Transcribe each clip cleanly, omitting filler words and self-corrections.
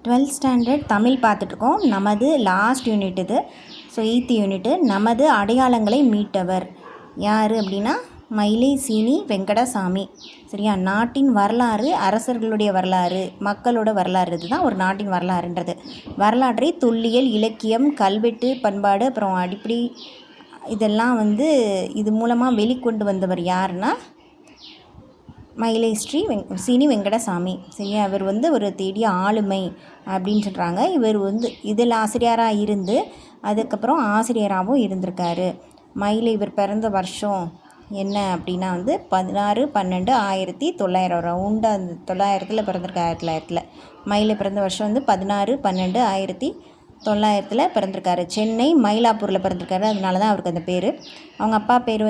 12th standard Tamil பார்த்துட்ருக்கோம். நமது last unit இது. So 8th unit. நமது அடையாளங்களை மீட்டவர் யார் அப்படின்னா மயிலை சீனி வெங்கடசாமி. சரியா? நாட்டின் வரலாறு, அரசர்களுடைய வரலாறு, மக்களோட வரலாறு, இதுதான் ஒரு நாட்டின் வரலாறுன்றது. வரலாற்றை தொல்லியல், இலக்கியம், கல்வெட்டு, பண்பாடு, அப்புறம் அடிப்படை இதெல்லாம் இது மூலமாக வெளிக்கொண்டு வந்தவர் யாருன்னா மயிலை சீனி வெங்கடசாமி. சரியா? இவர் ஒரு தேடிய ஆளுமை அப்படின்னு சொல்கிறாங்க. இவர் இதில் ஆசிரியராக இருந்து அதுக்கப்புறம் ஆசிரியராகவும் இருந்திருக்காரு. மயிலை இவர் பிறந்த வருஷம் என்ன அப்படின்னா 16/12/1900 ரவுண்டாக அந்த 900 பிறந்திருக்காரு. 1900 மயிலை பிறந்த வருஷம் 16/12/1900 பிறந்திருக்காரு. சென்னை மயிலாப்பூரில் பிறந்திருக்காரு. அதனால தான் அவருக்கு அந்த பேர். அவங்க அப்பா பேர்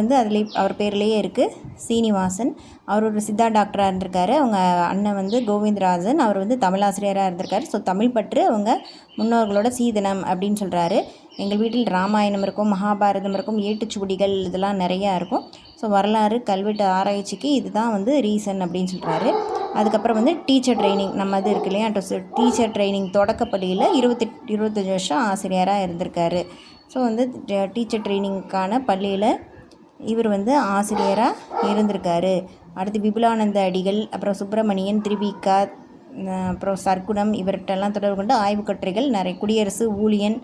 அவர் பேர்லேயே இருக்குது, சீனிவாசன். அவர் ஒரு சித்தா டாக்டராக இருந்திருக்காரு. அவங்க அண்ணன் கோவிந்தராஜன். அவர் தமிழாசிரியராக இருந்திருக்காரு. ஸோ தமிழ் பற்று அவங்க முன்னோர்களோட சீதனம் அப்படின்னு சொல்கிறாரு. எங்கள் வீட்டில் ராமாயணம் இருக்கும், மகாபாரதம் இருக்கும், ஏட்டுச்சுவடிகள் இதெல்லாம் நிறையா இருக்கும். ஸோ வரலாறு, கல்வெட்டு ஆராய்ச்சிக்கு இதுதான் ரீசன் அப்படின்னு சொல்கிறாரு. அதுக்கப்புறம் டீச்சர் ட்ரைனிங் நம்ம இருக்கு இல்லையா, டீச்சர் ட்ரைனிங் தொடக்கப்பள்ளியில் 25 வருஷம் ஆசிரியராக இருந்திருக்காரு. ஸோ டீச்சர் ட்ரைனிங்க்கான பள்ளியில் இவர் ஆசிரியராக இருந்திருக்காரு. அடுத்து விபுலானந்த அடிகள், அப்புறம் சுப்பிரமணியன், திருவிக்கா, அப்புறம் சர்க்குணம் இவர்கிட்டெல்லாம் தொடர்பு கொண்டு ஆய்வு கட்டுரைகள் நிறைய. குடியரசு, ஊழியன்,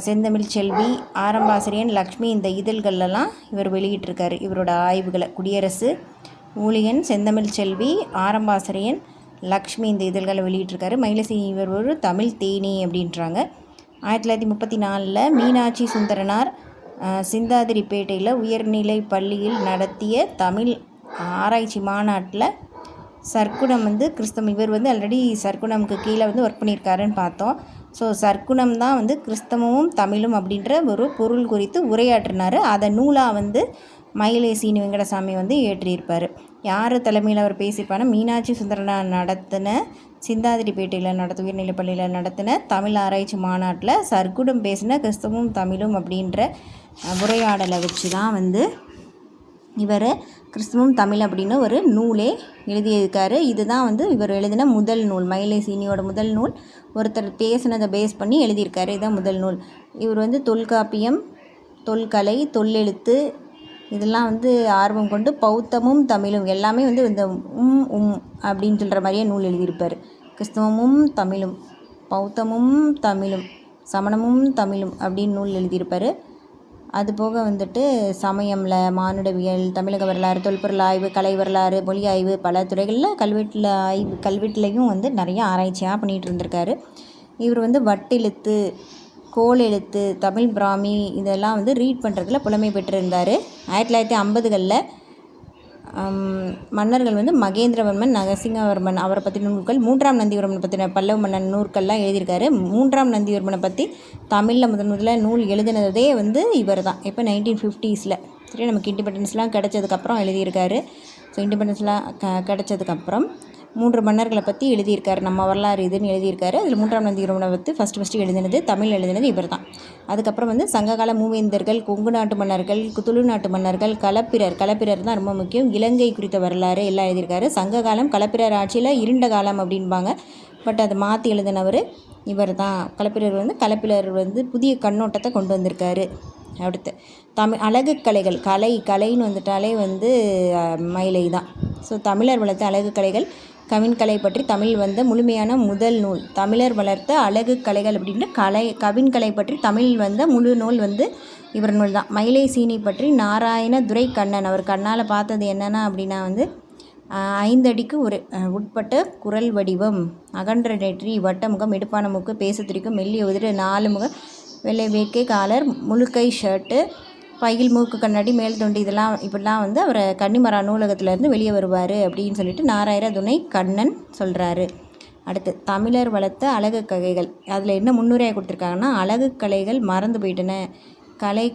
செந்தமிழ் செல்வி, ஆரம்பாசிரியன், லக்ஷ்மி இந்த இதழ்களெல்லாம் இவர் வெளியிட்டிருக்காரு இவரோட ஆய்வுகளை. குடியரசு, ஊழியன், செந்தமிழ் செல்வி, ஆரம்பாசிரியன், லக்ஷ்மி இந்த இதழ்களை வெளியிட்டிருக்காரு. மயிலசி இவர் ஒரு தமிழ் தேனி அப்படின்றாங்க. 1934 மீனாட்சி சுந்தரனார் சிந்தாதிரிப்பேட்டையில் உயர்நிலை பள்ளியில் நடத்திய தமிழ் ஆராய்ச்சி மாநாட்டில் சர்க்குணம் கிறிஸ்தவம் இவர் ஆல்ரெடி சர்க்குணமுக்கு கீழே ஒர்க் பண்ணியிருக்காருன்னு பார்த்தோம். ஸோ சர்க்குணம் தான் கிறிஸ்தவமும் தமிழும் அப்படின்ற ஒரு பொருள் குறித்து உரையாற்றினார். அதை நூலாக மயிலை சீனி வெங்கடசாமி ஏற்றியிருப்பார். யார் தலைமையில் அவர் பேசியிருப்பாருன்னா மீனாட்சி சுந்தரனார் நடத்தின சிந்தாதிரிப்பேட்டையில் உயர்நிலை பள்ளியில் நடத்தின தமிழ் ஆராய்ச்சி மாநாட்டில் சர்க்குணம் பேசின கிறிஸ்தவமும் தமிழும் அப்படின்ற உரையாடலை வச்சு தான் இவர் கிறிஸ்தவம் தமிழ் அப்படின்னு ஒரு நூலே எழுதியிருக்காரு. இதுதான் இவர் எழுதின முதல் நூல். மயிலை சீனியோட முதல் நூல். ஒருத்தர் பேசினதை பேஸ் பண்ணி எழுதியிருக்காரு. இதுதான் முதல் நூல். இவர் தொல்காப்பியம், தொல்கலை, தொல்லெழுத்து இதெல்லாம் ஆர்வம் கொண்டு பௌத்தமும் தமிழும் எல்லாமே இந்த அப்படின்னு சொல்கிற மாதிரியே நூல் எழுதியிருப்பார். கிறிஸ்தவமும் தமிழும், பௌத்தமும் தமிழும், சமணமும் தமிழும் அப்படின்னு நூல் எழுதியிருப்பார். அதுபோக சமயம்ல, மானுடவியல், தமிழக வரலாறு, தொல்பொருள் ஆய்வு, கலை வரலாறு, மொழி ஆய்வு, பல துறைகளில் கல்வெட்டுலையும் நிறையா ஆராய்ச்சியாக பண்ணிகிட்டு இருந்திருக்காரு. இவர் வட்டெழுத்து, கோல் எழுத்து, தமிழ் பிராமி இதெல்லாம் ரீட் பண்ணுறதுல புலமை பெற்றிருந்தார். 1950களில் மன்னர்கள் மகேந்திரவர்மன், நரசிங்கவர்மன் அவரை பற்றின நூல்கள், 3ஆம் நந்திவர்மனை பற்றின பல்லவ மன்னன் நூல்கள்லாம் எழுதியிருக்காரு. 3ஆம் நந்திவர்மனை பற்றி தமிழில் முதல்ல நூல் எழுதினதே இவர் தான். இப்போ 1950s சரி, நமக்கு இண்டிபெண்டன்ஸ்லாம் கிடச்சதுக்கப்புறம் எழுதியிருக்காரு. ஸோ இண்டிபெண்டன்ஸ்லாம் கிடச்சதுக்கப்புறம் 3 மன்னர்களை பற்றி எழுதியிருக்காரு. நம்ம வரலாறு இதுன்னு எழுதியிருக்காரு. அதில் 3ஆம் நந்திவர்மனை பற்றி ஃபஸ்ட்டு எழுதினது, தமிழ் எழுதினது இவர் தான். அதுக்கப்புறம் சங்ககால மூவேந்தர்கள், கொங்கு நாட்டு மன்னர்கள், துளு நாட்டு மன்னர்கள், களப்பிரர் தான் ரொம்ப முக்கியம். இலங்கை குறித்த வரலாறு எல்லாம் எழுதியிருக்காரு. சங்ககாலம் களப்பிரர் ஆட்சியில் இருண்ட காலம் அப்படின்பாங்க. பட் அதை மாற்றி எழுதினவர் இவர் தான். களப்பிரர் புதிய கண்ணோட்டத்தை கொண்டு வந்திருக்காரு. அடுத்து அழகு கலைகள், கலைன்னு வந்துட்டாலே மயிலை தான். ஸோ தமிழர் வளர்த்த அழகு கலைகள், கவின்கலை பற்றி தமிழ் முழுமையான முதல் நூல். தமிழர் வளர்த்த அழகு கலைகள் அப்படின்ட்டு கவின்கலை பற்றி தமிழ் முழு நூல் இவர் நூல் தான். மயிலை சீனி பற்றி நாராயண துரை கண்ணன் அவர் கண்ணால் பார்த்தது என்னென்னா அப்படின்னா 5 அடிக்கு ஒரு உட்பட்ட குரல் வடிவம், அகன்ற நெற்றி, வட்டமுகம், எடுப்பான மூக்கு, பேச துடிக்கும், மெல்லிய உதிர, 4 முகம், வெள்ளை வேட்கை காலர், முழுக்கை ஷர்ட்டு, பையில் மூக்கு கண்ணாடி, மேல் தொண்டு இப்படிலாம் அவரை கன்னிமரா நூலகத்திலேருந்து வெளியே வருவார் அப்படின்னு சொல்லிட்டு நாராயண துணை கண்ணன் சொல்கிறாரு. அடுத்து தமிழர் வளர்த்த அழகு கலைகள். அதில் என்ன முன்னுரையாக கொடுத்துருக்காங்கன்னா, அழகு கலைகள் மறந்து போயிட்டன.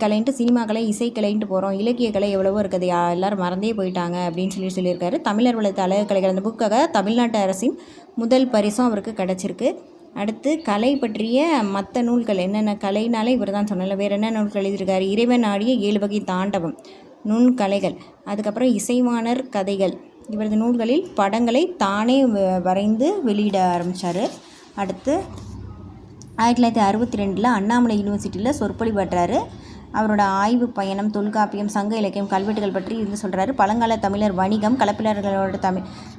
கலைன்ட்டு சினிமா கலை, இசைக்கலைன்ட்டு போகிறோம். இலக்கிய கலை எவ்வளவோ இருக்குது, எல்லோரும் மறந்தே போயிட்டாங்க அப்படின்னு சொல்லியிருக்காரு. தமிழர் வளர்த்த அழகு கலைகள் அந்த புக்காக தமிழ்நாட்டு அரசின் முதல் பரிசும் அவருக்கு கிடச்சிருக்கு. அடுத்து கலை பற்றிய மற்ற நூல்கள் என்னென்ன, கலைனாலே இவர் தான் சொன்னல, வேறு என்ன நூல்கள் எழுதியிருக்காரு? இறைவன் ஆடிய 7 வகை தாண்டவம், நுண்கலைகள். அதுக்கப்புறம் இசைவாணர் கதைகள். இவரது நூல்களில் படங்களை தானே வரைந்து வெளியிட ஆரம்பித்தார். அடுத்து 1962 அண்ணாமலை யூனிவர்சிட்டியில் சொற்பொழிவாற்றாரு. அவரோட ஆய்வு பயணம், தொல்காப்பியம், சங்க இலக்கியம், கல்வெட்டுகள் பற்றி இருந்து சொல்கிறாரு. பழங்கால தமிழர் வணிகம், களப்பிலர்களோட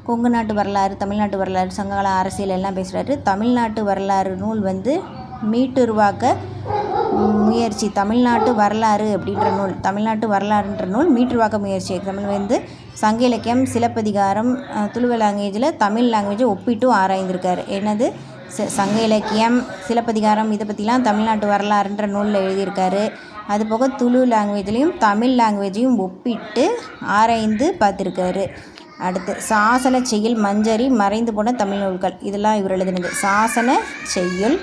கொங்கு நாட்டு வரலாறு, தமிழ்நாட்டு வரலாறு, சங்ககால அரசியல் எல்லாம் பேசுகிறாரு. தமிழ்நாட்டு வரலாறு நூல் வந்து மீட்டுருவாக்க முயற்சி, தமிழ்நாட்டு வரலாறு அப்படின்ற நூல், தமிழ்நாட்டு வரலாறுன்ற நூல் மீட்டுருவாக்க முயற்சி. தமிழ் வந்து சங்க இலக்கியம், சிலப்பதிகாரம், துளுவ லாங்குவேஜில் தமிழ் லாங்குவேஜை ஒப்பிட்டும் ஆராய்ந்திருக்காரு. என்னது சங்க இலக்கியம், சிலப்பதிகாரம் இதை பற்றிலாம் தமிழ்நாட்டு வரலாறுன்ற நூலில் எழுதியிருக்காரு. அதுபோக துளு லாங்குவேஜ்லேயும் தமிழ் லாங்குவேஜையும் ஒப்பிட்டு ஆராய்ந்து பார்த்துருக்காரு. அடுத்து சாசன செய்யுள், மஞ்சரி, மறைந்து போன தமிழ் நூல்கள் இதெல்லாம் இவர் எழுதினது. சாசன செய்யுள்,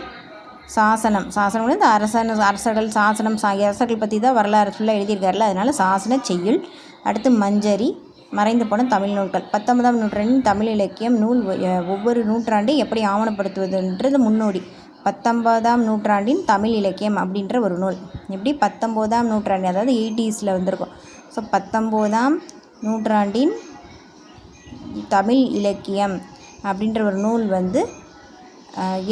சாசனம் வந்து இந்த அரசர்கள் சாசனம் அரசர்கள் பற்றி தான் வரலாறு ஃபுல்லாக எழுதியிருக்காருல, அதனால் சாசன செய்யுள். அடுத்து மஞ்சரி, மறைந்து போன தமிழ் நூல்கள். 19ஆம் நூற்றாண்டின் தமிழ் இலக்கியம் நூல் ஒவ்வொரு நூற்றாண்டை எப்படி ஆவணப்படுத்துவதுன்றது முன்னோடி. 19ஆம் நூற்றாண்டின் தமிழ் இலக்கியம் அப்படின்ற ஒரு நூல். எப்படி 19ஆம் நூற்றாண்டு, அதாவது 80s வந்திருக்கும். ஸோ 19ஆம் நூற்றாண்டின் தமிழ் இலக்கியம் அப்படின்ற ஒரு நூல் வந்து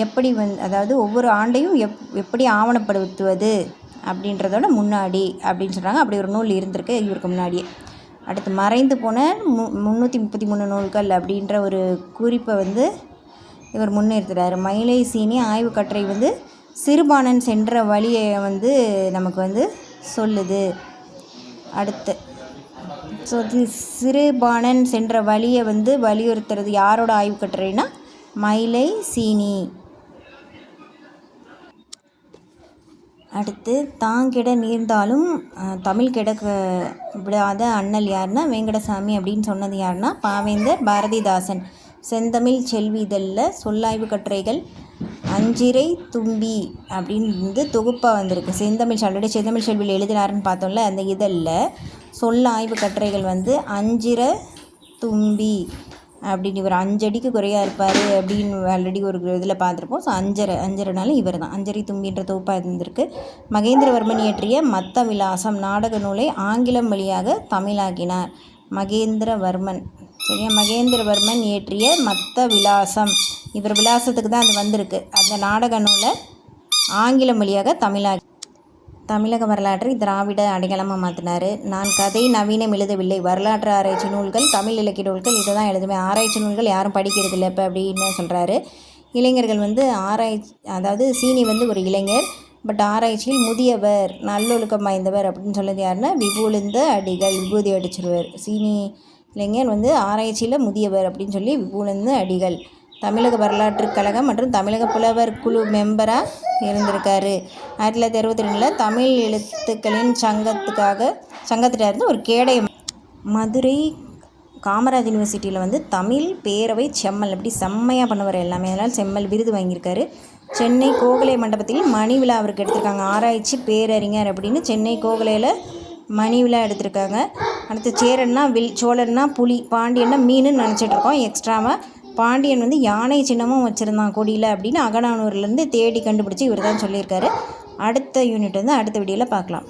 எப்படி அதாவது ஒவ்வொரு ஆண்டையும் எப்படி ஆவணப்படுத்துவது அப்படின்றதோட முன்னாடி அப்படின்னு சொல்கிறாங்க. அப்படி ஒரு நூல் இருந்திருக்கு இவருக்கு முன்னாடியே. அடுத்து மறைந்து போன 333 நூல்கள் அப்படின்ற ஒரு குறிப்பை வந்து இவர் முன்னிறுத்துறாரு. மயிலை சீனி ஆய்வு கட்டுரை வந்து சிறுபாணன் சென்ற வழியை வந்து நமக்கு வந்து சொல்லுது. அடுத்து ஸோ சிறுபாணன் சென்ற வழியை வந்து வலியுறுத்துறது யாரோட ஆய்வு கட்டுரைனா மயிலை சீனி. அடுத்து தாங்கிட நீர்ந்தாலும் தமிழ் கிடக்க விடாத அண்ணல் யாருன்னா வெங்கடசாமி அப்படின்னு சொன்னது யாருன்னா பாவேந்தர் பாரதிதாசன். செந்தமிழ் செல்வி இதழில் சொல்லாய்வு கட்டுரைகள் அஞ்சிரை தும்பி அப்படின்னு வந்து தொகுப்பாக வந்திருக்கு. செந்தமிழ் செல்வியில் எழுதினாருன்னு பார்த்தோம்ல, அந்த இதழில் சொல்ல ஆய்வு கட்டுரைகள் வந்து அஞ்சிரை தும்பி அப்படின்னு, இவர் 5 அடிக்கு குறையாக இருப்பார் அப்படின்னு ஆல்ரெடி ஒரு இதில் பார்த்துருப்போம். ஸோ அஞ்சரைனாலும் இவர் தான். அஞ்சரை தும்பின்ற தொகுப்பாக இருந்திருக்கு. மகேந்திரவர்மன் இயற்றிய மத்த விலாசம் நாடக நூலை ஆங்கிலம் வழியாக தமிழாக்கினார். மகேந்திரவர்மன் இயற்றிய மத்த விலாசம், இவர் விலாசத்துக்கு தான் அது வந்திருக்கு. அந்த நாடக நூலை ஆங்கிலம் வழியாக தமிழக வரலாற்றை திராவிட அடையாளமாக மாற்றினார். நான் கதை நவீனம் எழுதவில்லை, வரலாற்று ஆராய்ச்சி நூல்கள், தமிழ் இலக்கிய நூல்கள் இதை தான் எழுதுவேன், ஆராய்ச்சி நூல்கள் யாரும் படிக்கிறது இல்லை இப்போ அப்படின்னு சொல்கிறாரு. இளைஞர்கள் வந்து அதாவது சீனி வந்து ஒரு இளைஞர், பட் ஆராய்ச்சியில் முதியவர், நல்லொழுக்கம் வாய்ந்தவர் அப்படின்னு சொல்லுறது யாருன்னா விபூலிந்த அடிகள், விபூதி அடிச்சிருவர். சீனி இளைஞர் வந்து ஆராய்ச்சியில் முதியவர் அப்படின்னு சொல்லி விபூலிந்த அடிகள். தமிழக வரலாற்றுக் கழகம் மற்றும் தமிழக புலவர் குழு மெம்பராக இருந்திருக்காரு. 1962 தமிழ் எழுத்துக்களின் சங்கத்திட்ட இருந்து ஒரு கேடயம். மதுரை காமராஜ் யூனிவர்சிட்டியில் வந்து தமிழ் பேரவை செம்மல் அப்படி செம்மையாக பண்ணுவார் எல்லாமே, அதனால் செம்மல் விருது வாங்கியிருக்காரு. சென்னை கோகலை மண்டபத்தில் மணி விழா அவருக்கு எடுத்திருக்காங்க. ஆராய்ச்சி பேரறிஞர் அப்படின்னு சென்னை கோகலையில் மணி விழா எடுத்திருக்காங்க. அடுத்து சேரன்னா சோழன்னா புலி, பாண்டியன்னா மீனுன்னு நினச்சிட்ருக்கோம். எக்ஸ்ட்ராவாக பாண்டியன் வந்து யானை சின்னமும் வச்சுருந்தான் கொடியில் அப்படின்னு அகநானூர்லேருந்து தேடி கண்டுபிடிச்சி இவர் தான் சொல்லியிருக்காரு. அடுத்த யூனிட் வந்து அடுத்த வீடியோவில் பார்க்கலாம்.